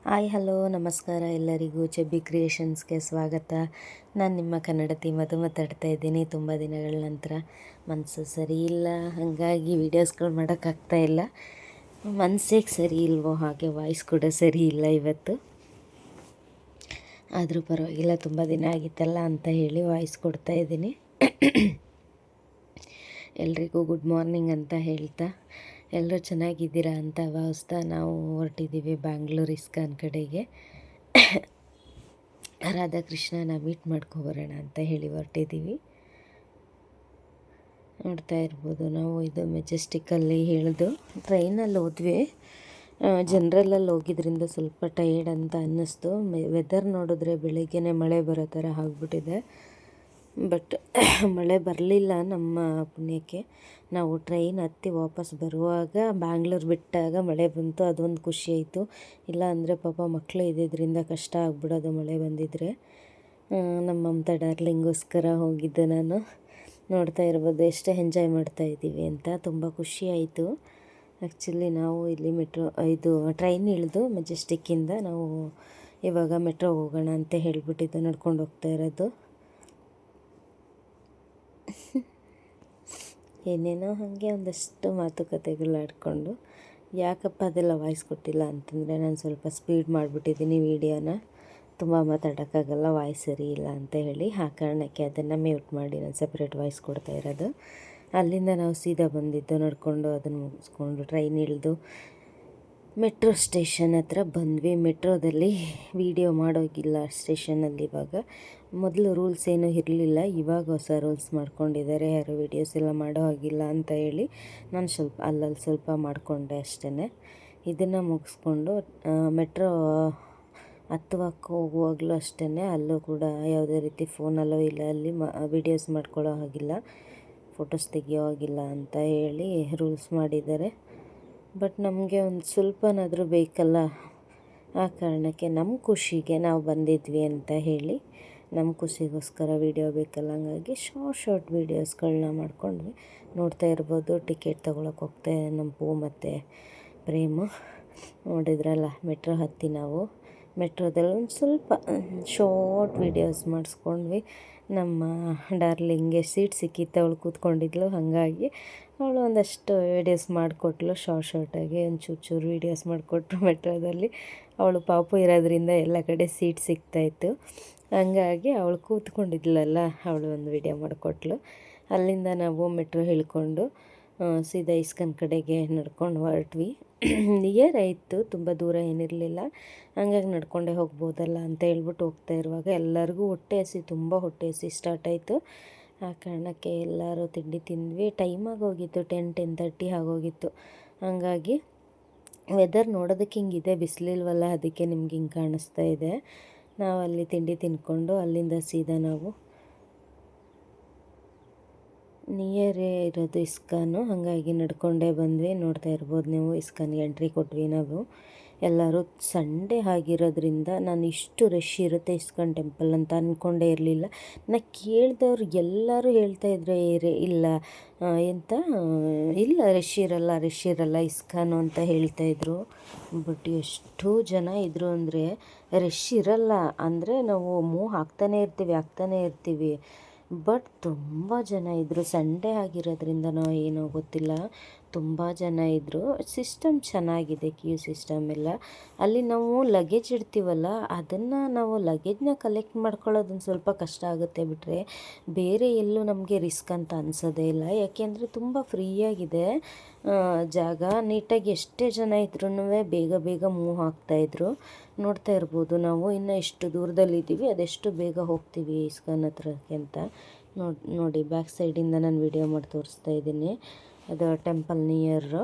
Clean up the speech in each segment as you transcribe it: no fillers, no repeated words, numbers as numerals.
Hi hello ನಮಸ್ಕಾರ ಎಲ್ಲರಿಗೂ ಚೆಬ್ಬಿ ಕ್ರಿಯೇಷನ್ಸ್ಗೆ ಸ್ವಾಗತ. ನಾನು ನಿಮ್ಮ ಕನ್ನಡತಿ ಮಧು ಮಾತಾಡ್ತಾ ಇದ್ದೀನಿ. ತುಂಬ ದಿನಗಳ ನಂತರ ಮನಸ್ಸು ಸರಿ ಇಲ್ಲ, ಹಾಗಾಗಿ ವೀಡಿಯೋಸ್ಗಳು ಮಾಡೋಕ್ಕಾಗ್ತಾ ಇಲ್ಲ. ಮನಸ್ಸಿಗೆ ಸರಿ ಇಲ್ವೋ ಹಾಗೆ ವಾಯ್ಸ್ ಕೂಡ ಸರಿ ಇಲ್ಲ ಇವತ್ತು. ಆದರೂ ಪರವಾಗಿಲ್ಲ, ತುಂಬ ದಿನ ಆಗಿತ್ತಲ್ಲ ಅಂತ ಹೇಳಿ ವಾಯ್ಸ್ ಕೊಡ್ತಾ ಇದ್ದೀನಿ. ಎಲ್ರಿಗೂ ಗುಡ್ ಮಾರ್ನಿಂಗ್ ಅಂತ ಹೇಳ್ತಾ, ಎಲ್ಲರೂ ಚೆನ್ನಾಗಿದ್ದೀರಾ ಅಂತ ಭಾವಿಸ್ತಾ ನಾವು ಹೊರಟಿದ್ದೀವಿ ಬ್ಯಾಂಗ್ಳೂರು ಇಸ್ಕಾನ್ ಕಡೆಗೆ. ರಾಧಾಕೃಷ್ಣನ ಮೀಟ್ ಮಾಡ್ಕೊಬರೋಣ ಅಂತ ಹೇಳಿ ಹೊರಟಿದ್ದೀವಿ. ನೋಡ್ತಾ ಇರ್ಬೋದು ನಾವು, ಇದು ಮೆಜೆಸ್ಟಿಕ್ಕಲ್ಲಿ ಇಳಿದು ಟ್ರೈನಲ್ಲಿ ಹೋದ್ವಿ. ಜನ್ರಲಲ್ಲಿ ಹೋಗಿದ್ರಿಂದ ಸ್ವಲ್ಪ ಟಯರ್ಡ್ ಅಂತ ಅನ್ನಿಸ್ತು. ವೆದರ್ ನೋಡಿದ್ರೆ ಬೆಳಿಗ್ಗೆನೇ ಮಳೆ ಬರೋ ಥರ ಆಗಿಬಿಟ್ಟಿದೆ. ಬಟ್ ಮಳೆ ಬರಲಿಲ್ಲ ನಮ್ಮ ಪುಣ್ಯಕ್ಕೆ. ನಾವು ಟ್ರೈನ್ ಹತ್ತಿ ವಾಪಸ್ ಬರುವಾಗ ಬ್ಯಾಂಗ್ಳೂರು ಬಿಟ್ಟಾಗ ಮಳೆ ಬಂತು, ಅದೊಂದು ಖುಷಿ ಆಯಿತು. ಇಲ್ಲ ಅಂದರೆ ಪಾಪ ಮಕ್ಕಳು ಇದ್ದಿದ್ದರಿಂದ ಕಷ್ಟ ಆಗ್ಬಿಡೋದು ಮಳೆ ಬಂದಿದ್ದರೆ. ನಮ್ಮ ಮಮತಾ ಡಾರ್ಲಿಂಗೋಸ್ಕರ ಹೋಗಿದ್ದೆ ನಾನು. ನೋಡ್ತಾ ಇರ್ಬೋದು ಎಷ್ಟು ಎಂಜಾಯ್ ಮಾಡ್ತಾಯಿದ್ದೀವಿ ಅಂತ, ತುಂಬ ಖುಷಿ ಆಯಿತು. ಆ್ಯಕ್ಚುಲಿ ನಾವು ಇಲ್ಲಿ ಇದು ಟ್ರೈನ್ ಇಳಿದು ಮೆಜೆಸ್ಟಿಕ್ಕಿಂದ ನಾವು ಇವಾಗ ಮೆಟ್ರೋ ಹೋಗೋಣ ಅಂತ ಹೇಳಿಬಿಟ್ಟಿದ್ದು ನಡ್ಕೊಂಡು ಹೋಗ್ತಾ ಇರೋದು. ಏನೇನೋ ಹಾಗೆ ಒಂದಷ್ಟು ಮಾತುಕತೆಗಳು ಆಡಿಕೊಂಡು, ಯಾಕಪ್ಪ ಅದೆಲ್ಲ ವಾಯ್ಸ್ ಕೊಟ್ಟಿಲ್ಲ ಅಂತಂದರೆ ನಾನು ಸ್ವಲ್ಪ ಸ್ಪೀಡ್ ಮಾಡಿಬಿಟ್ಟಿದ್ದೀನಿ ವೀಡಿಯೋನ. ತುಂಬ ಮಾತಾಡೋಕ್ಕಾಗಲ್ಲ, ವಾಯ್ಸ್ ಸರಿ ಇಲ್ಲ ಅಂತ ಹೇಳಿ. ಆ ಕಾರಣಕ್ಕೆ ಅದನ್ನು ಮ್ಯೂಟ್ ಮಾಡಿ ನಾನು ಸಪ್ರೇಟ್ ವಾಯ್ಸ್ ಕೊಡ್ತಾ ಇರೋದು. ಅಲ್ಲಿಂದ ನಾವು ಸೀದಾ ಬಂದಿದ್ದು ನಡ್ಕೊಂಡು, ಅದನ್ನು ಮುಗಿಸ್ಕೊಂಡು ಟ್ರೈನ್ ಇಳಿದು ಮೆಟ್ರೋ ಸ್ಟೇಷನ್ ಹತ್ರ ಬಂದ್ವಿ. ಮೆಟ್ರೋದಲ್ಲಿ ವೀಡಿಯೋ ಮಾಡೋಗಿಲ್ಲ ಸ್ಟೇಷನಲ್ಲಿ. ಇವಾಗ ಮೊದಲು ರೂಲ್ಸ್ ಏನೂ ಇರಲಿಲ್ಲ, ಇವಾಗ ಹೊಸ ರೂಲ್ಸ್ ಮಾಡ್ಕೊಂಡಿದ್ದಾರೆ. ಯಾರು ವೀಡಿಯೋಸ್ ಎಲ್ಲ ಮಾಡೋ ಹಾಗಿಲ್ಲ ಅಂತ ಹೇಳಿ ನಾನು ಅಲ್ಲಲ್ಲಿ ಸ್ವಲ್ಪ ಮಾಡಿಕೊಂಡೆ ಅಷ್ಟೇ. ಇದನ್ನು ಮುಗಿಸ್ಕೊಂಡು ಮೆಟ್ರೋ ಹತ್ತುವಕ್ಕೆ ಹೋಗುವಾಗಲೂ ಅಷ್ಟೇ, ಅಲ್ಲೂ ಕೂಡ ಯಾವುದೇ ರೀತಿ ಫೋನಲ್ಲೋ ಇಲ್ಲ ಅಲ್ಲಿ ವೀಡಿಯೋಸ್ ಮಾಡ್ಕೊಳ್ಳೋ ಹಾಗಿಲ್ಲ, ಫೋಟೋಸ್ ತೆಗಿಯೋ ಹಾಗಿಲ್ಲ ಅಂತ ಹೇಳಿ ರೂಲ್ಸ್ ಮಾಡಿದ್ದಾರೆ. ಬಟ್ ನಮಗೆ ಒಂದು ಸ್ವಲ್ಪನಾದರೂ ಬೇಕಲ್ಲ, ಆ ಕಾರಣಕ್ಕೆ ನಮ್ಮ ಖುಷಿಗೆ ನಾವು ಬಂದಿದ್ವಿ ಅಂತ ಹೇಳಿ, ನಮ್ಮ ಖುಷಿಗೋಸ್ಕರ ವೀಡಿಯೋ ಬೇಕಲ್ಲ, ಹಂಗಾಗಿ ಶಾರ್ಟ್ ವೀಡಿಯೋಸ್ಗಳನ್ನ ಮಾಡ್ಕೊಂಡ್ವಿ. ನೋಡ್ತಾ ಇರ್ಬೋದು, ಟಿಕೆಟ್ ತೊಗೊಳಕ್ಕೆ ಹೋಗ್ತಾ ನಮ್ಮ ಪೂ ಮತ್ತು ಪ್ರೇಮು. ನೋಡಿದ್ರಲ್ಲ, ಮೆಟ್ರೋ ಹತ್ತಿ ನಾವು ಮೆಟ್ರೋದಲ್ಲಿ ಒಂದು ಸ್ವಲ್ಪ ಶಾರ್ಟ್ ವೀಡಿಯೋಸ್ ಮಾಡಿಸ್ಕೊಂಡ್ವಿ. ನಮ್ಮ ಡಾರ್ಲಿಂಗ್ಗೆ ಸೀಟ್ ಸಿಕ್ಕಿತ್ತು, ಅವಳು ಕೂತ್ಕೊಂಡಿದ್ಲು, ಹಾಗಾಗಿ ಅವಳು ಒಂದಷ್ಟು ವೀಡಿಯೋಸ್ ಮಾಡಿಕೊಟ್ಲು. ಶಾರ್ಟಾಗಿ ಒಂದು ಚೂರು ವೀಡಿಯೋಸ್ ಮಾಡಿಕೊಟ್ರು ಮೆಟ್ರೋದಲ್ಲಿ. ಅವಳು ಪಾಪು ಇರೋದ್ರಿಂದ ಎಲ್ಲ ಕಡೆ ಸೀಟ್ ಸಿಗ್ತಾಯಿತ್ತು, ಹಂಗಾಗಿ ಅವಳು ಕೂತ್ಕೊಂಡಿದ್ಲಲ್ಲ, ಅವಳು ಒಂದು ವೀಡಿಯೋ ಮಾಡಿಕೊಟ್ಲು. ಅಲ್ಲಿಂದ ನಾವು ಮೆಟ್ರೋ ಇಳ್ಕೊಂಡು ಸೀದಾ ಇಸ್ಕಾನ್ ಕಡೆಗೆ ನಡ್ಕೊಂಡು ಹೊರಟ್ವಿ. ನಿಯರ್ ಆಯಿತು, ತುಂಬ ದೂರ ಏನಿರಲಿಲ್ಲ, ಹಂಗಾಗಿ ನಡ್ಕೊಂಡೇ ಹೋಗ್ಬೋದಲ್ಲ ಅಂತ ಹೇಳ್ಬಿಟ್ಟು ಹೋಗ್ತಾ ಇರುವಾಗ ಎಲ್ಲರಿಗೂ ತುಂಬ ಹೊಟ್ಟೆ ಹಸಿ ಸ್ಟಾರ್ಟ್ ಆಯಿತು. ಆ ಕಾರಣಕ್ಕೆ ಎಲ್ಲರೂ ತಿಂಡಿ ತಿಂದ್ವಿ. ಟೈಮಾಗಿ ಹೋಗಿತ್ತು, 10:30 ಆಗೋಗಿತ್ತು. ಹಾಗಾಗಿ ವೆದರ್ ನೋಡೋದಕ್ಕೆ ಹಿಂಗಿದೆ, ಬಿಸಿಲಿಲ್ವಲ್ಲ, ಅದಕ್ಕೆ ನಿಮ್ಗೆ ಹಿಂಗೆ ಕಾಣಿಸ್ತಾ ಇದೆ. ನಾವು ಅಲ್ಲಿ ತಿಂಡಿ ತಿಂದ್ಕೊಂಡು ಅಲ್ಲಿಂದ ಸೀದಾ ನಾವು ನಿಯರೇ ಇರೋದು ಇಸ್ಕಾನು, ಹಾಗಾಗಿ ನಡ್ಕೊಂಡೇ ಬಂದ್ವಿ. ನೋಡ್ತಾ ಇರ್ಬೋದು ನೀವು, ಇಸ್ಕಾನ್ಗೆ ಎಂಟ್ರಿ ಕೊಟ್ವಿ ನಾವು. ಎಲ್ಲರೂ ಸಂಡೇ ಆಗಿರೋದ್ರಿಂದ ನಾನು ಇಷ್ಟು ರಶ್ ಇರುತ್ತೆ ಇಸ್ಕಾನ್ ಟೆಂಪಲ್ ಅಂತ ಅಂದ್ಕೊಂಡೇ ಇರಲಿಲ್ಲ. ನಾ ಕೇಳಿದವ್ರು ಎಲ್ಲರೂ ಹೇಳ್ತಾಯಿದ್ರು ಇಲ್ಲ ಎಂತ ಇಲ್ಲ ರಶ್ ಇರಲ್ಲ ಇಸ್ಕಾನು ಅಂತ ಹೇಳ್ತಾಯಿದ್ರು. ಬಟ್ ಎಷ್ಟು ಜನ ಇದ್ದರು ಅಂದರೆ, ರಶ್ ಇರಲ್ಲ ಅಂದರೆ ನಾವು ಮೂವ್ ಆಗ್ತಾನೇ ಇರ್ತೀವಿ. ಬಟ್ ತುಂಬ ಜನ ಇದ್ದರು. ಸಂಡೇ ಆಗಿರೋದ್ರಿಂದನೋ ಏನೋ ಗೊತ್ತಿಲ್ಲ, ತುಂಬ ಜನ ಇದ್ದರು. ಸಿಸ್ಟಮ್ ಚೆನ್ನಾಗಿದೆ, ಕ್ಯೂ ಸಿಸ್ಟಮ್ ಎಲ್ಲ. ಅಲ್ಲಿ ನಾವು ಲಗೇಜ್ ಇಡ್ತೀವಲ್ಲ, ಅದನ್ನು ನಾವು ಲಗೇಜ್ನ ಕಲೆಕ್ಟ್ ಮಾಡ್ಕೊಳ್ಳೋದೊಂದು ಸ್ವಲ್ಪ ಕಷ್ಟ ಆಗುತ್ತೆ, ಬಿಟ್ಟರೆ ಬೇರೆ ಎಲ್ಲೂ ನಮಗೆ ರಿಸ್ಕ್ ಅಂತ ಅನಿಸೋದೇ ಇಲ್ಲ. ಯಾಕೆಂದರೆ ತುಂಬ ಫ್ರೀಯಾಗಿದೆ ಜಾಗ. ನೀಟಾಗಿ ಎಷ್ಟೇ ಜನ ಇದ್ರೂ ಬೇಗ ಮೂವ್ ಆಗ್ತಾಯಿದ್ರು. ನೋಡ್ತಾ ಇರ್ಬೋದು ನಾವು ಇನ್ನು ಎಷ್ಟು ದೂರದಲ್ಲಿದ್ದೀವಿ, ಅದೆಷ್ಟು ಬೇಗ ಹೋಗ್ತೀವಿ ಇಸ್ಕಾನ್ ಹತ್ರಕ್ಕೆ ಅಂತ. ನೋಡಿ ಬ್ಯಾಕ್ ಸೈಡಿಂದ ನಾನು ವೀಡಿಯೋ ಮಾಡಿ ತೋರಿಸ್ತಾ ಇದ್ದೀನಿ. ಅದು ಟೆಂಪಲ್ ನಿಯರು.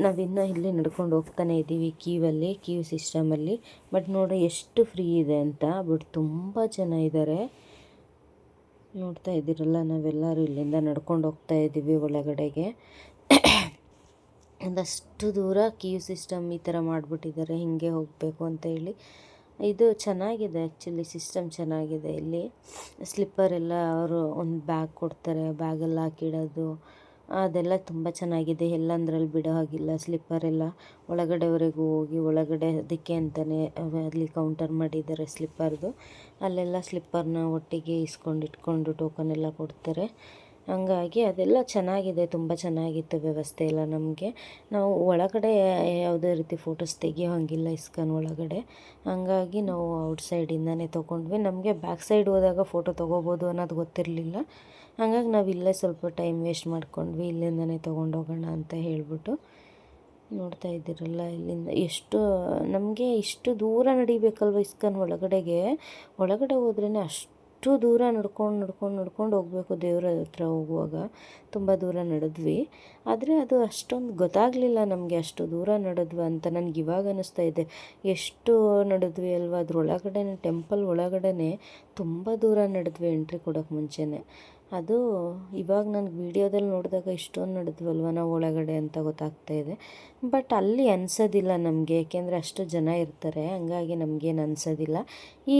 ನಾವಿನ್ನೂ ಇಲ್ಲಿ ನಡ್ಕೊಂಡು ಹೋಗ್ತಾನೆ ಇದ್ದೀವಿ ಕ್ಯೂ ಸಿಸ್ಟಮಲ್ಲಿ. ಬಟ್ ನೋಡಿ ಎಷ್ಟು ಫ್ರೀ ಇದೆ ಅಂತ. ಬಟ್ ತುಂಬ ಜನ ಇದ್ದಾರೆ, ನೋಡ್ತಾ ಇದ್ದೀರಲ್ಲ. ನಾವೆಲ್ಲರೂ ಇಲ್ಲಿಂದ ನಡ್ಕೊಂಡು ಹೋಗ್ತಾ ಇದ್ದೀವಿ ಒಳಗಡೆಗೆ. ಒಂದಷ್ಟು ದೂರ ಕ್ಯೂ ಸಿಸ್ಟಮ್ ಈ ಥರ ಮಾಡಿಬಿಟ್ಟಿದ್ದಾರೆ, ಹೀಗೆ ಹೋಗಬೇಕು ಅಂತ ಹೇಳಿ. ಇದು ಚೆನ್ನಾಗಿದೆ, ಆ್ಯಕ್ಚುಲಿ ಸಿಸ್ಟಮ್ ಚೆನ್ನಾಗಿದೆ. ಇಲ್ಲಿ ಸ್ಲಿಪ್ಪರ್ ಎಲ್ಲ ಅವರು ಒಂದು ಬ್ಯಾಗ್ ಕೊಡ್ತಾರೆ, ಬ್ಯಾಗಲ್ಲಿ ಹಾಕಿಡೋದು, ಅದೆಲ್ಲ ತುಂಬ ಚೆನ್ನಾಗಿದೆ, ಎಲ್ಲಂದ್ರಲ್ಲಿ ಬಿಡೋ ಹಾಗಿಲ್ಲ. ಸ್ಲಿಪ್ಪರೆಲ್ಲ ಒಳಗಡೆವರೆಗೂ ಹೋಗಿ ಒಳಗಡೆ ಅದಕ್ಕೆ ಅಂತಲೇ ಅಲ್ಲಿ ಕೌಂಟರ್ ಮಾಡಿದ್ದಾರೆ ಸ್ಲಿಪ್ಪರ್ದು. ಅಲ್ಲೆಲ್ಲ ಸ್ಲಿಪ್ಪರ್ನ ಒಟ್ಟಿಗೆ ಇಟ್ಕೊಂಡು ಟೋಕನ್ ಎಲ್ಲ ಕೊಡ್ತಾರೆ. ಹಂಗಾಗಿ ಅದೆಲ್ಲ ಚೆನ್ನಾಗಿದೆ, ತುಂಬ ಚೆನ್ನಾಗಿತ್ತು ವ್ಯವಸ್ಥೆ ಎಲ್ಲ. ನಮಗೆ ನಾವು ಒಳಗಡೆ ಯಾವುದೇ ರೀತಿ ಫೋಟೋಸ್ ತೆಗಿಯೋ ಹಾಗಿಲ್ಲ ಇಸ್ಕಾನ್ ಒಳಗಡೆ. ಹಂಗಾಗಿ ನಾವು ಔಟ್ಸೈಡಿಂದನೇ ತೊಗೊಂಡ್ವಿ. ನಮಗೆ ಬ್ಯಾಕ್ ಸೈಡ್ ಹೋದಾಗ ಫೋಟೋ ತೊಗೋಬೋದು ಅನ್ನೋದು ಗೊತ್ತಿರಲಿಲ್ಲ. ಹಂಗಾಗಿ ನಾವು ಇಲ್ಲೇ ಸ್ವಲ್ಪ ಟೈಮ್ ವೇಸ್ಟ್ ಮಾಡ್ಕೊಂಡ್ವಿ, ಇಲ್ಲಿಂದನೇ ತೊಗೊಂಡೋಗೋಣ ಅಂತ ಹೇಳ್ಬಿಟ್ಟು. ನೋಡ್ತಾ ಇದ್ದೀರಲ್ಲ, ಇಲ್ಲಿಂದ ಎಷ್ಟು ನಮಗೆ ಇಷ್ಟು ದೂರ ನಡಿಬೇಕಲ್ವ ಇಸ್ಕಾನ್ ಒಳಗಡೆ ಹೋದ್ರೇ ಅಷ್ಟು ದೂರ ನಡ್ಕೊಂಡು ಹೋಗಬೇಕು. ದೇವರ ಹತ್ರ ಹೋಗುವಾಗ ತುಂಬ ದೂರ ನಡೆದ್ವಿ, ಆದರೆ ಅದು ಅಷ್ಟೊಂದು ಗೊತ್ತಾಗಲಿಲ್ಲ ನಮಗೆ ಅಷ್ಟು ದೂರ ನಡೆದ್ವಿ ಅಂತ. ನನಗೆ ಇವಾಗ ಅನ್ನಿಸ್ತಾ ಇದೆ ಎಷ್ಟು ನಡೆದ್ವಿ ಅಲ್ವಾ. ಅದ್ರೊಳಗಡೆ ಟೆಂಪಲ್ ಒಳಗಡೆ ತುಂಬ ದೂರ ನಡೆದ್ವಿ ಎಂಟ್ರಿ ಕೊಡೋಕ್ಕೆ ಮುಂಚೆನೇ. ಅದು ಇವಾಗ ನನಗೆ ವೀಡಿಯೋದಲ್ಲಿ ನೋಡಿದಾಗ ಇಷ್ಟೊಂದು ನಡೆದ್ವಲ್ವ ನಾವು ಒಳಗಡೆ ಅಂತ ಗೊತ್ತಾಗ್ತಾಯಿದೆ. ಬಟ್ ಅಲ್ಲಿ ಅನಿಸೋದಿಲ್ಲ ನಮಗೆ, ಏಕೆಂದರೆ ಅಷ್ಟು ಜನ ಇರ್ತಾರೆ, ಹಂಗಾಗಿ ನಮಗೇನು ಅನಿಸೋದಿಲ್ಲ. ಈ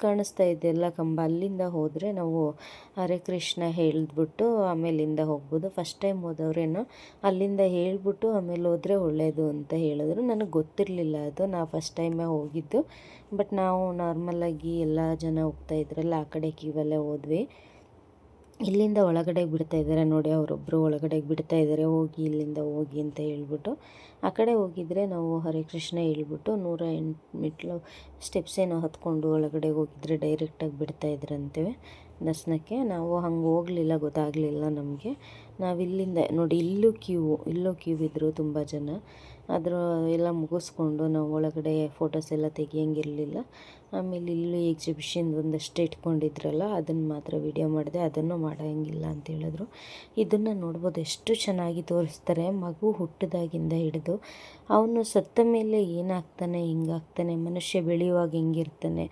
ಕಾಣಿಸ್ತಾ ಇದೆಯಲ್ಲ ಕಂಬ, ಅಲ್ಲಿಂದ ಹೋದರೆ ನಾವು ಹರೇ ಕೃಷ್ಣ ಹೇಳಿದ್ಬಿಟ್ಟು ಆಮೇಲಿಂದ ಹೋಗ್ಬೋದು. ಫಸ್ಟ್ ಟೈಮ್ ಹೋದವ್ರೇನೋ ಅಲ್ಲಿಂದ ಹೇಳಿಬಿಟ್ಟು ಆಮೇಲೆ ಹೋದರೆ ಒಳ್ಳೆಯದು ಅಂತ ಹೇಳಿದ್ರು. ನನಗೆ ಗೊತ್ತಿರಲಿಲ್ಲ ಅದು, ನಾವು ಫಸ್ಟ್ ಟೈಮೇ ಹೋಗಿದ್ದು. ಬಟ್ ನಾವು ನಾರ್ಮಲಾಗಿ ಎಲ್ಲ ಜನ ಹೋಗ್ತಾ ಇದ್ರಲ್ಲ ಆ ಕಡೆ ಕ್ಯೂವಲ್ಲೇ ಹೋದ್ವಿ. ಇಲ್ಲಿಂದ ಒಳಗಡೆಗೆ ಬಿಡ್ತಾಯಿದ್ದಾರೆ ನೋಡಿ, ಅವರೊಬ್ಬರು ಒಳಗಡೆಗೆ ಬಿಡ್ತಾಯಿದ್ದಾರೆ, ಹೋಗಿ ಇಲ್ಲಿಂದ ಹೋಗಿ ಅಂತ ಹೇಳ್ಬಿಟ್ಟು. ಆ ಕಡೆ ಹೋಗಿದ್ರೆ ನಾವು ಹರೇ ಕೃಷ್ಣ ಹೇಳ್ಬಿಟ್ಟು 108 ಮೆಟ್ಲು ಸ್ಟೆಪ್ಸ್ ಏನೋ ಹತ್ಕೊಂಡು ಒಳಗಡೆ ಹೋಗಿದ್ರೆ ಡೈರೆಕ್ಟಾಗಿ ಬಿಡ್ತಾಯಿದ್ರಂತೆ ದರ್ಶನಕ್ಕೆ. ನಾವು ಹಂಗೆ ಹೋಗಲಿಲ್ಲ, ಗೊತ್ತಾಗಲಿಲ್ಲ ನಮಗೆ. ನಾವಿಲ್ಲಿಂದ ನೋಡಿ, ಇಲ್ಲೂ ಕ್ಯೂ ಇದ್ದರು ತುಂಬ ಜನ. ಅದರ ಎಲ್ಲ ಮುಗಿಸ್ಕೊಂಡು ನಾವು ಒಳಗಡೆ ಫೋಟೋಸ್ ಎಲ್ಲ ತೆಗಿಯಂಗಿರಲಿಲ್ಲ. ಆಮೇಲೆ ಇಲ್ಲಿ ಎಕ್ಸಿಬಿಷನ್ ಒಂದಷ್ಟು ಇಟ್ಕೊಂಡಿದ್ರಲ್ಲ, ಅದನ್ನು ಮಾತ್ರ ವಿಡಿಯೋ ಮಾಡಿದೆ, ಅದನ್ನು ಮಾಡೋಂಗಿಲ್ಲ ಅಂತ ಹೇಳಿದ್ರು. ಇದನ್ನು ನೋಡ್ಬೋದು, ಎಷ್ಟು ಚೆನ್ನಾಗಿ ತೋರಿಸ್ತಾರೆ. ಮಗು ಹುಟ್ಟಿದಾಗಿಂದ ಹಿಡಿದು ಅವನು ಸತ್ತ ಮೇಲೆ ಏನಾಗ್ತಾನೆ, ಹಿಂಗಾಗ್ತಾನೆ, ಮನುಷ್ಯ ಬೆಳೆಯುವಾಗ ಹೆಂಗಿರ್ತಾನೆ,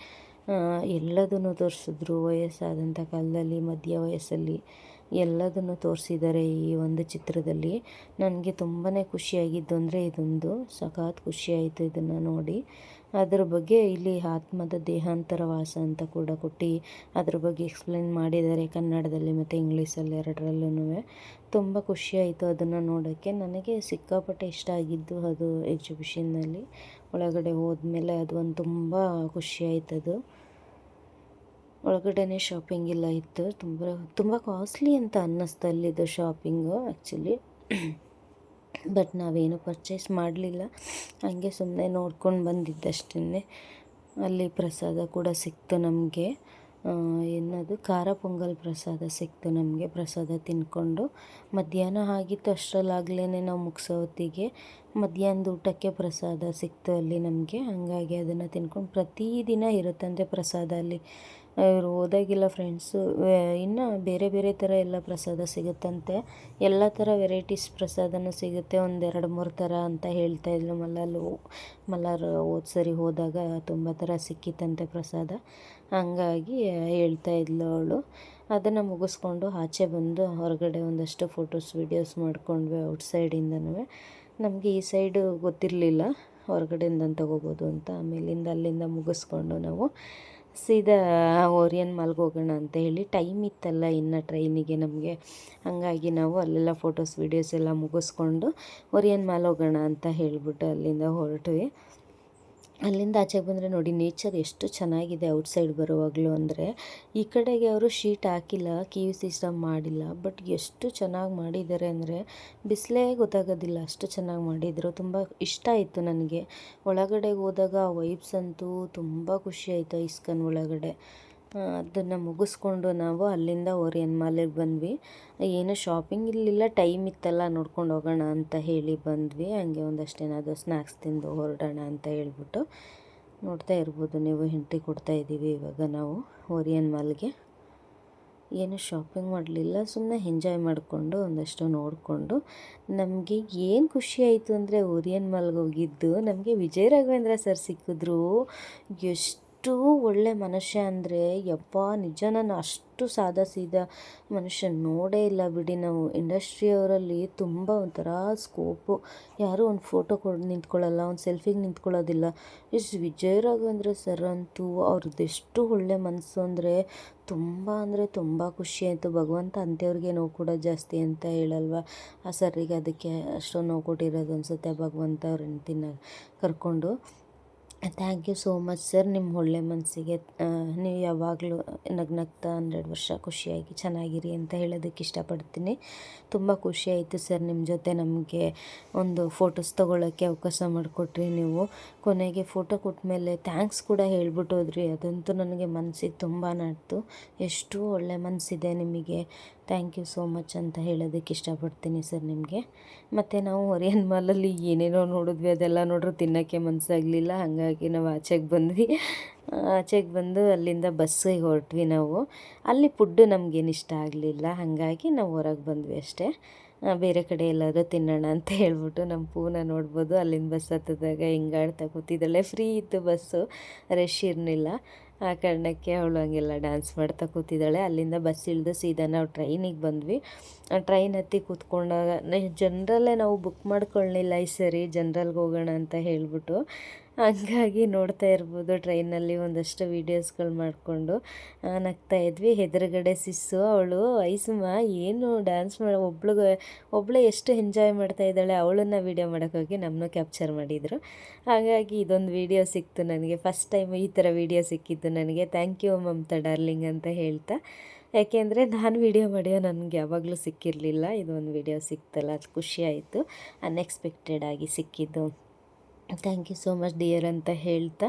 ಎಲ್ಲದನ್ನು ತೋರಿಸಿದ್ರು. ವಯಸ್ಸಾದಂಥ ಕಾಲದಲ್ಲಿ, ಮಧ್ಯ ವಯಸ್ಸಲ್ಲಿ ಎಲ್ಲದನ್ನು ತೋರಿಸಿದ್ದಾರೆ ಈ ಒಂದು ಚಿತ್ರದಲ್ಲಿ. ನನಗೆ ತುಂಬಾ ಖುಷಿಯಾಗಿದ್ದು ಅಂದರೆ ಇದೊಂದು ಸಖತ್ ಖುಷಿಯಾಯಿತು ಇದನ್ನು ನೋಡಿ. ಅದ್ರ ಬಗ್ಗೆ ಇಲ್ಲಿ ಆತ್ಮದ ದೇಹಾಂತರ ವಾಸ ಅಂತ ಕೂಡ ಕೊಟ್ಟು ಅದ್ರ ಬಗ್ಗೆ ಎಕ್ಸ್ಪ್ಲೇನ್ ಮಾಡಿದ್ದಾರೆ ಕನ್ನಡದಲ್ಲಿ ಮತ್ತು ಇಂಗ್ಲೀಷಲ್ಲಿ ಎರಡರಲ್ಲೂ. ತುಂಬ ಖುಷಿಯಾಯಿತು ಅದನ್ನು ನೋಡೋಕ್ಕೆ. ನನಗೆ ಸಿಕ್ಕಾಪಟ್ಟೆ ಇಷ್ಟ ಆಗಿದ್ದು ಅದು ಎಕ್ಸಿಬಿಷನ್ನಲ್ಲಿ ಒಳಗಡೆ ಹೋದ್ಮೇಲೆ ಅದು ಒಂದು ತುಂಬ ಖುಷಿಯಾಯ್ತದು. ಒಳಗಡೆ ಶಾಪಿಂಗ್ ಎಲ್ಲ ಇತ್ತು, ತುಂಬ ಕಾಸ್ಟ್ಲಿ ಅಂತ ಅನ್ನಿಸ್ತು ಅಲ್ಲಿದ್ದು ಶಾಪಿಂಗು ಆ್ಯಕ್ಚುಲಿ. ಬಟ್ ನಾವೇನು ಪರ್ಚೇಸ್ ಮಾಡಲಿಲ್ಲ, ಹಂಗೆ ಸುಮ್ಮನೆ ನೋಡ್ಕೊಂಡು ಬಂದಿದ್ದಷ್ಟೇ. ಅಲ್ಲಿ ಪ್ರಸಾದ ಕೂಡ ಸಿಕ್ತು ನಮಗೆ, ಏನದು ಖಾರ ಪೊಂಗಲ್ ಪ್ರಸಾದ ಸಿಕ್ತು ನಮಗೆ. ಪ್ರಸಾದ ತಿಂದ್ಕೊಂಡು ಮಧ್ಯಾಹ್ನ ಆಗಿತ್ತು, ಅಷ್ಟರಲ್ಲಾಗಲೇ ನಾವು ಮುಗಿಸೋ ಹೊತ್ತಿಗೆ ಮಧ್ಯಾಹ್ನದ ಊಟಕ್ಕೆ ಪ್ರಸಾದ ಸಿಕ್ತು ಅಲ್ಲಿ ನಮಗೆ. ಹಾಗಾಗಿ ಅದನ್ನು ತಿನ್ಕೊಂಡು ಪ್ರತಿದಿನ ಇರುತ್ತಂತೆ ಪ್ರಸಾದ ಅಲ್ಲಿ. ಇವರು ಹೋದಾಗೆಲ್ಲ ಫ್ರೆಂಡ್ಸು ಇನ್ನು ಬೇರೆ ಬೇರೆ ಥರ ಎಲ್ಲ ಪ್ರಸಾದ ಸಿಗುತ್ತಂತೆ, ಎಲ್ಲ ಥರ ವೆರೈಟೀಸ್ ಪ್ರಸಾದನೂ ಸಿಗುತ್ತೆ, 1-2-3 ಥರ ಅಂತ ಹೇಳ್ತಾಯಿದ್ಲು. ಮಲ್ಲಾರು ಹೋದ ಸರಿ ಹೋದಾಗ ತುಂಬ ಥರ ಸಿಕ್ಕಿತ್ತಂತೆ ಪ್ರಸಾದ, ಹಂಗಾಗಿ ಹೇಳ್ತಾಯಿದ್ಲು ಅವಳು. ಅದನ್ನು ಮುಗಿಸ್ಕೊಂಡು ಆಚೆ ಬಂದು ಹೊರಗಡೆ ಒಂದಷ್ಟು ಫೋಟೋಸ್ ವೀಡಿಯೋಸ್ ಮಾಡ್ಕೊಂಡ್ವಿ ಔಟ್ಸೈಡಿಂದನೂ. ನಮಗೆ ಈ ಸೈಡು ಗೊತ್ತಿರಲಿಲ್ಲ ಹೊರಗಡೆಯಿಂದ ತೊಗೋಬೋದು ಅಂತ. ಆಮೇಲಿಂದ ಅಲ್ಲಿಂದ ಮುಗಿಸ್ಕೊಂಡು ನಾವು ಸೀದಾ ಓರಿಯನ್ ಮಾಲ್ಗೆ ಹೋಗೋಣ ಅಂತ ಹೇಳಿ, ಟೈಮ್ ಇತ್ತಲ್ಲ ಇನ್ನು ಟ್ರೈನಿಗೆ ನಮಗೆ. ಹಾಗಾಗಿ ನಾವು ಅಲ್ಲೆಲ್ಲ ಫೋಟೋಸ್ ವೀಡಿಯೋಸ್ ಎಲ್ಲ ಮುಗಿಸ್ಕೊಂಡು ಓರಿಯನ್ ಮಾಲ್ ಹೋಗೋಣ ಅಂತ ಹೇಳಿಬಿಟ್ಟು ಅಲ್ಲಿಂದ ಹೊರಟ್ವಿ. ಅಲ್ಲಿಂದ ಆಚೆಗೆ ಬಂದರೆ ನೋಡಿ, ನೇಚರ್ ಎಷ್ಟು ಚೆನ್ನಾಗಿದೆ ಔಟ್ಸೈಡ್ ಬರುವಾಗಲೂ. ಅಂದರೆ ಈ ಕಡೆಗೆ ಅವರು ಶೀಟ್ ಹಾಕಿಲ್ಲ, ಕ್ಯೂ ಸಿಸ್ಟಮ್ ಮಾಡಿಲ್ಲ, ಬಟ್ ಎಷ್ಟು ಚೆನ್ನಾಗಿ ಮಾಡಿದ್ದಾರೆ ಅಂದರೆ ಬಿಸಿಲೇ ಗೊತ್ತಾಗೋದಿಲ್ಲ, ಅಷ್ಟು ಚೆನ್ನಾಗಿ ಮಾಡಿದರು. ತುಂಬ ಇಷ್ಟ ಆಯಿತು ನನಗೆ. ಒಳಗಡೆಗೆ ಹೋದಾಗ ವೈಬ್ಸ್ ಅಂತೂ ತುಂಬ ಖುಷಿಯಾಯಿತು ಇಸ್ಕಾನ್ ಒಳಗಡೆ. ಅದನ್ನು ಮುಗಿಸ್ಕೊಂಡು ನಾವು ಅಲ್ಲಿಂದ ಓರಿಯನ್ ಮಾಲಿಗೆ ಬಂದ್ವಿ. ಏನು ಶಾಪಿಂಗ್ ಇರಲಿಲ್ಲ, ಟೈಮ್ ಇತ್ತಲ್ಲ ನೋಡ್ಕೊಂಡು ಹೋಗೋಣ ಅಂತ ಹೇಳಿ ಬಂದ್ವಿ. ಹಂಗೆ ಒಂದಷ್ಟು ಏನಾದರೂ ಸ್ನ್ಯಾಕ್ಸ್ ತಿಂದು ಹೊರಡೋಣ ಅಂತ ಹೇಳ್ಬಿಟ್ಟು. ನೋಡ್ತಾ ಇರ್ಬೋದು ನೀವು, ಎಂಟ್ರಿ ಕೊಡ್ತಾಯಿದ್ದೀವಿ ಇವಾಗ ನಾವು ಓರಿಯನ್ ಮಾಲ್ಗೆ. ಏನು ಶಾಪಿಂಗ್ ಮಾಡಲಿಲ್ಲ, ಸುಮ್ಮನೆ ಎಂಜಾಯ್ ಮಾಡಿಕೊಂಡು ಒಂದಷ್ಟು ನೋಡಿಕೊಂಡು. ನಮಗೆ ಏನು ಖುಷಿಯಾಯಿತು ಅಂದರೆ ಓರಿಯನ್ ಮಾಲ್ಗೆ ಹೋಗಿದ್ದು ನಮಗೆ ವಿಜಯ್ ರಾಘವೇಂದ್ರ ಸರ್ ಸಿಕ್ಕಿದ್ರು. ಎಷ್ಟು ಎಷ್ಟು ಒಳ್ಳೆ ಮನುಷ್ಯ ಅಂದರೆ ಯಪ್ಪ ನಿಜ, ನಾನು ಅಷ್ಟು ಸಾದಾ ಸೀದಾ ಮನುಷ್ಯ ನೋಡೇ ಇಲ್ಲ ಬಿಡಿ. ನಾವು ಇಂಡಸ್ಟ್ರಿಯವರಲ್ಲಿ ತುಂಬ ಒಂಥರ ಸ್ಕೋಪು. ಯಾರೂ ಒಂದು ಫೋಟೋ ನಿಂತ್ಕೊಳ್ಳಲ್ಲ, ಒಂದು ಸೆಲ್ಫಿಗೆ ನಿಂತ್ಕೊಳ್ಳೋದಿಲ್ಲ. ವಿಜಯ್ ರಾಘವೇಂದ್ರ ಸರ್ ಅಂತೂ ಅವ್ರದ್ದೆಷ್ಟು ಒಳ್ಳೆ ಮನಸ್ಸು ಅಂದರೆ ತುಂಬ ಖುಷಿ ಆಯಿತು. ಭಗವಂತ ಅಂಥವ್ರಿಗೆ ನೋವು ಕೂಡ ಜಾಸ್ತಿ ಅಂತ ಹೇಳಲ್ವ, ಆ ಸರ್ರಿಗೆ ಅದಕ್ಕೆ ಅಷ್ಟೊಂದು ನೋವು ಕೊಟ್ಟಿರೋದು ಅನಿಸುತ್ತೆ ಭಗವಂತ ಅವ್ರ ಹೆಂಡ್ತಿನ ಕರ್ಕೊಂಡು. Thank you so much sir. ನಿಮ್ಮ ಒಳ್ಳೆ ಮನಸ್ಸಿಗೆ ನೀವು ಯಾವಾಗಲೂ ನಗ್ನಗ್ತಾ 100 ವರ್ಷ ಖುಷಿಯಾಗಿ ಚೆನ್ನಾಗಿರಿ ಅಂತ ಹೇಳೋದಕ್ಕೆ ಇಷ್ಟಪಡ್ತೀನಿ. ತುಂಬ ಖುಷಿಯಾಯಿತು ಸರ್ ನಿಮ್ಮ ಜೊತೆ ನಮಗೆ ಒಂದು ಫೋಟೋಸ್ ತೊಗೊಳ್ಳೋಕ್ಕೆ ಅವಕಾಶ ಮಾಡಿಕೊಟ್ರಿ ನೀವು. ಕೊನೆಗೆ ಫೋಟೋ ಕೊಟ್ಟಮೇಲೆ ಥ್ಯಾಂಕ್ಸ್ ಕೂಡ ಹೇಳ್ಬಿಟ್ಟು ಹೋದ್ರಿ. ಅದಂತೂ ನನಗೆ ಮನಸ್ಸಿಗೆ ತುಂಬಾ ನಾಡ್ತು. ಎಷ್ಟು ಒಳ್ಳೆ ಮನಸ್ಸಿದೆ ನಿಮಗೆ, ಥ್ಯಾಂಕ್ ಯು ಸೋ ಮಚ್ ಅಂತ ಹೇಳೋದಕ್ಕೆ ಇಷ್ಟಪಡ್ತೀನಿ ಸರ್ ನಿಮಗೆ. ಮತ್ತು ನಾವು ಒರಿಯನ್ ಮಾಲಲ್ಲಿ ಏನೇನೋ ನೋಡಿದ್ವಿ, ಅದೆಲ್ಲ ನೋಡ್ರೂ ತಿನ್ನೋಕ್ಕೆ ಮನಸ್ಸಾಗಲಿಲ್ಲ. ಹಾಗಾಗಿ ನಾವು ಆಚೆಗೆ ಬಂದು ಅಲ್ಲಿಂದ ಬಸ್ಸಿಗೆ ಹೊರಟ್ವಿ ನಾವು. ಅಲ್ಲಿ ಫುಡ್ಡು ನಮಗೇನು ಇಷ್ಟ ಆಗಲಿಲ್ಲ, ಹಾಗಾಗಿ ನಾವು ಹೊರಗೆ ಬಂದ್ವಿ ಅಷ್ಟೇ. ಬೇರೆ ಕಡೆ ಎಲ್ಲಾದರೂ ತಿನ್ನೋಣ ಅಂತ ಹೇಳ್ಬಿಟ್ಟು ನಮ್ಮ ಪೂನ ನೋಡ್ಬೋದು ಅಲ್ಲಿಂದ ಬಸ್ ಹತ್ತಿದಾಗ ಹಿಂಗಾಡ್ತಾ ಕೂತಿದ್ದಾಳೆ. ಫ್ರೀ ಇತ್ತು ಬಸ್ಸು, ರಶ್ ಇರಲಿಲ್ಲ. ಆ ಕಾರಣಕ್ಕೆ ಅವಳು ಹಂಗೆಲ್ಲ ಡ್ಯಾನ್ಸ್ ಮಾಡ್ತಾ ಕೂತಿದ್ದಾಳೆ. ಅಲ್ಲಿಂದ ಬಸ್ ಇಳಿದು ಸೀದಾ ನಾವು ಟ್ರೈನಿಗೆ ಬಂದ್ವಿ. ಟ್ರೈನ್ ಹತ್ತಿ ಕೂತ್ಕೊಂಡಾಗ ಜನ್ರಲ್ಲೇ ನಾವು ಬುಕ್ ಮಾಡ್ಕೊಳ್ಳಿಲ್ಲ ಈ ಸರಿ, ಜನ್ರಲ್ಗೆ ಹೋಗೋಣ ಅಂತ ಹೇಳಿಬಿಟ್ಟು. ಹಂಗಾಗಿ ನೋಡ್ತಾ ಇರ್ಬೋದು ಟ್ರೈನಲ್ಲಿ ಒಂದಷ್ಟು ವೀಡಿಯೋಸ್ಗಳು ಮಾಡಿಕೊಂಡು ನಗ್ತಾ ಇದ್ವಿ. ಎದುರುಗಡೆ ಸಿಸ್ಸು ಅವಳು ಐಸುಮ ಏನು ಡ್ಯಾನ್ಸ್ ಒಬ್ಬಳೇ ಎಷ್ಟು ಎಂಜಾಯ್ ಮಾಡ್ತಾ ಇದ್ದಾಳೆ. ಅವಳನ್ನು ವೀಡಿಯೋ ಮಾಡೋಕ್ಕೋಗಿ ನಮ್ಮನ್ನು ಕ್ಯಾಪ್ಚರ್ ಮಾಡಿದರು. ಹಾಗಾಗಿ ಇದೊಂದು ವೀಡಿಯೋ ಸಿಕ್ತು ನನಗೆ, ಫಸ್ಟ್ ಟೈಮ್ ಈ ಥರ ವೀಡಿಯೋ ಸಿಕ್ಕಿದ್ದು ನನಗೆ. ಥ್ಯಾಂಕ್ ಯು ಮಮತಾ ಡಾರ್ಲಿಂಗ್ ಅಂತ ಹೇಳ್ತಾ. ಯಾಕೆಂದರೆ ನಾನು ವೀಡಿಯೋ ಮಾಡಿಯೋ ನನಗೆ ಯಾವಾಗಲೂ ಸಿಕ್ಕಿರಲಿಲ್ಲ. ಇದೊಂದು ವೀಡಿಯೋ ಸಿಕ್ತಲ್ಲ, ಅದು ಖುಷಿ ಆಯಿತು, ಅನ್ಎಕ್ಸ್ಪೆಕ್ಟೆಡ್ ಆಗಿ ಸಿಕ್ಕಿದ್ದು. Thank you so much dear ಅಂತ ಹೇಳ್ತಾ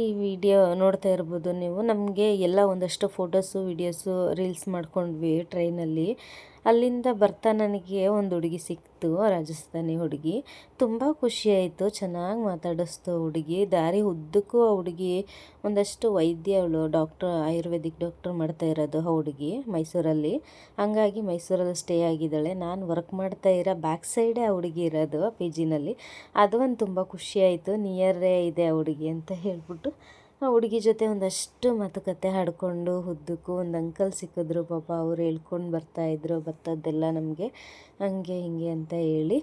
ಈ ವಿಡಿಯೋ ನೋಡ್ತಾ ಇರ್ಬೋದು ನೀವು. ನಮಗೆ ಎಲ್ಲ ಒಂದಷ್ಟು ಫೋಟೋಸು ವೀಡಿಯೋಸು ರೀಲ್ಸ್ ಮಾಡ್ಕೊಂಡ್ವಿ ಟ್ರೈನಲ್ಲಿ. ಅಲ್ಲಿಂದ ಬರ್ತಾ ನನಗೆ ಒಂದು ಹುಡುಗಿ ಸಿಕ್ತು, ರಾಜಸ್ಥಾನಿ ಹುಡುಗಿ. ತುಂಬ ಖುಷಿಯಾಯಿತು, ಚೆನ್ನಾಗಿ ಮಾತಾಡಿಸ್ತು ಹುಡುಗಿ. ದಾರಿ ಉದ್ದಕ್ಕೂ ಆ ಹುಡುಗಿ ಒಂದಷ್ಟು ವೈದ್ಯ, ಅವಳು ಆಯುರ್ವೇದಿಕ್ ಡಾಕ್ಟರ್ ಮಾಡ್ತಾ ಇರೋದು ಆ ಹುಡುಗಿ ಮೈಸೂರಲ್ಲಿ. ಹಂಗಾಗಿ ಮೈಸೂರಲ್ಲಿ ಸ್ಟೇ ಆಗಿದ್ದಾಳೆ. ನಾನು ವರ್ಕ್ ಮಾಡ್ತಾ ಇರೋ ಬ್ಯಾಕ್ ಸೈಡೇ ಆ ಹುಡುಗಿ ಇರೋದು ಪಿ ಜಿನಲ್ಲಿ. ಅದು ಒಂದು ತುಂಬ ಖುಷಿಯಾಯಿತು, ನಿಯರೇ ಇದೆ ಆ ಹುಡುಗಿ ಅಂತ ಹೇಳ್ಬಿಟ್ಟು ಆ ಹುಡುಗಿ ಜೊತೆ ಒಂದಷ್ಟು ಮಾತುಕತೆ ಆಡಿಕೊಂಡು ಉದ್ದಕ್ಕೂ ಒಂದು ಅಂಕಲ್ ಸಿಕ್ಕಿದ್ರು. ಪಾಪ ಅವ್ರು ಹೇಳ್ಕೊಂಡು ಬರ್ತಾಯಿದ್ರು ನಮಗೆ ಹಂಗೆ ಹಿಂಗೆ ಅಂತ ಹೇಳಿ.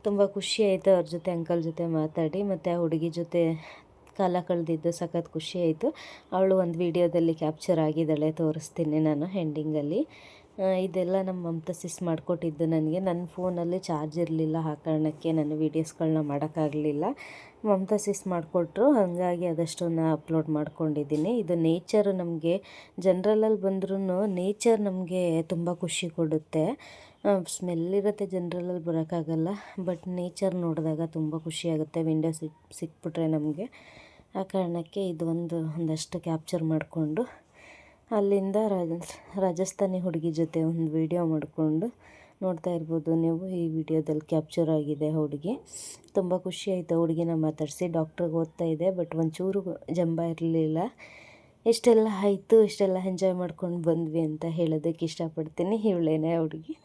ತುಂಬ ಖುಷಿಯಾಯಿತು ಅವ್ರ ಜೊತೆ, ಅಂಕಲ್ ಜೊತೆ ಮಾತಾಡಿ. ಮತ್ತು ಆ ಹುಡುಗಿ ಜೊತೆ ಕಾಲ ಕಳೆದಿದ್ದು ಸಖತ್ ಖುಷಿಯಾಯಿತು. ಅವಳು ಒಂದು ವೀಡಿಯೋದಲ್ಲಿ ಕ್ಯಾಪ್ಚರ್ ಆಗಿದ್ದಾಳೆ, ತೋರಿಸ್ತೀನಿ ನಾನು ಎಂಡಿಂಗಲ್ಲಿ. ಇದೆಲ್ಲ ನಮ್ಮ ಮಮತಾ ಸಿಸ್ ಮಾಡಿಕೊಟ್ಟಿದ್ದು ನನಗೆ. ನನ್ನ ಫೋನಲ್ಲಿ ಚಾರ್ಜ್ ಇರಲಿಲ್ಲ, ಆ ಕಾರಣಕ್ಕೆ ನಾನು ವೀಡಿಯೋಸ್ಗಳನ್ನ ಮಾಡೋಕ್ಕಾಗಲಿಲ್ಲ. ಮಮತಾ ಸಿಸ್ ಮಾಡಿಕೊಟ್ರು, ಹಾಗಾಗಿ ಅದಷ್ಟನ್ನು ಅಪ್ಲೋಡ್ ಮಾಡ್ಕೊಂಡಿದ್ದೀನಿ. ಇದು ನೇಚರ್, ನಮಗೆ ಜನ್ರಲಲ್ಲಿ ಬಂದ್ರೂ ನೇಚರ್ ನಮಗೆ ತುಂಬ ಖುಷಿ ಕೊಡುತ್ತೆ. ಸ್ಮೆಲ್ ಇರುತ್ತೆ, ಜನ್ರಲಲ್ಲಿ ಬರೋಕ್ಕಾಗಲ್ಲ, ಬಟ್ ನೇಚರ್ ನೋಡಿದಾಗ ತುಂಬ ಖುಷಿಯಾಗುತ್ತೆ. ವಿಂಡೋ ಸಿಕ್ಬಿಟ್ರೆ ನಮಗೆ. ಆ ಕಾರಣಕ್ಕೆ ಇದು ಒಂದಷ್ಟು ಕ್ಯಾಪ್ಚರ್ ಮಾಡಿಕೊಂಡು ಅಲ್ಲಿಂದ ರಾಜಸ್ಥಾನಿ ಹುಡುಗಿ ಜೊತೆ ಒಂದು ವೀಡಿಯೋ ಮಾಡಿಕೊಂಡು ನೋಡ್ತಾ ಇರ್ಬೋದು ನೀವು. ಈ ವಿಡಿಯೋದಲ್ಲಿ ಕ್ಯಾಪ್ಚರ್ ಆಗಿದೆ ಹುಡುಗಿ. ತುಂಬ ಖುಷಿಯಾಯಿತು ಹುಡುಗಿನ ಮಾತಾಡಿಸಿ. ಡಾಕ್ಟ್ರಿಗೆ ಓದ್ತಾ ಇದೆ, ಬಟ್ ಒಂಚೂರು ಜಂಬ ಇರಲಿಲ್ಲ. ಇಷ್ಟೆಲ್ಲ ಆಯಿತು, ಇಷ್ಟೆಲ್ಲ ಎಂಜಾಯ್ ಮಾಡ್ಕೊಂಡು ಬಂದ್ವಿ ಅಂತ ಹೇಳೋದಕ್ಕೆ ಇಷ್ಟಪಡ್ತೀನಿ. ಇವಳೇನೇ ಹುಡುಗಿ.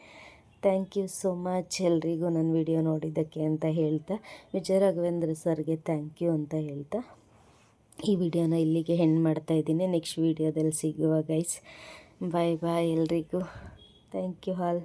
ಥ್ಯಾಂಕ್ ಯು ಸೋ ಮಚ್ ಎಲ್ರಿಗೂ ನನ್ನ ವಿಡಿಯೋ ನೋಡಿದ್ದಕ್ಕೆ ಅಂತ ಹೇಳ್ತಾ, ವಿಜಯ್ ರಾಘವೇಂದ್ರ ಸರ್ಗೆ ಥ್ಯಾಂಕ್ ಯು ಅಂತ ಹೇಳ್ತಾ ಈ ವಿಡಿಯೋನ ಇಲ್ಲಿಗೆ ಎಂಡ್ ಮಾಡ್ತಾಯಿದ್ದೀನಿ. ನೆಕ್ಸ್ಟ್ ವಿಡಿಯೋದಲ್ಲಿ ಸಿಗುವ ಗೈಸ್. ಬಾಯ್ ಬಾಯ್ ಎಲ್ರಿಗೂ. Thank you all.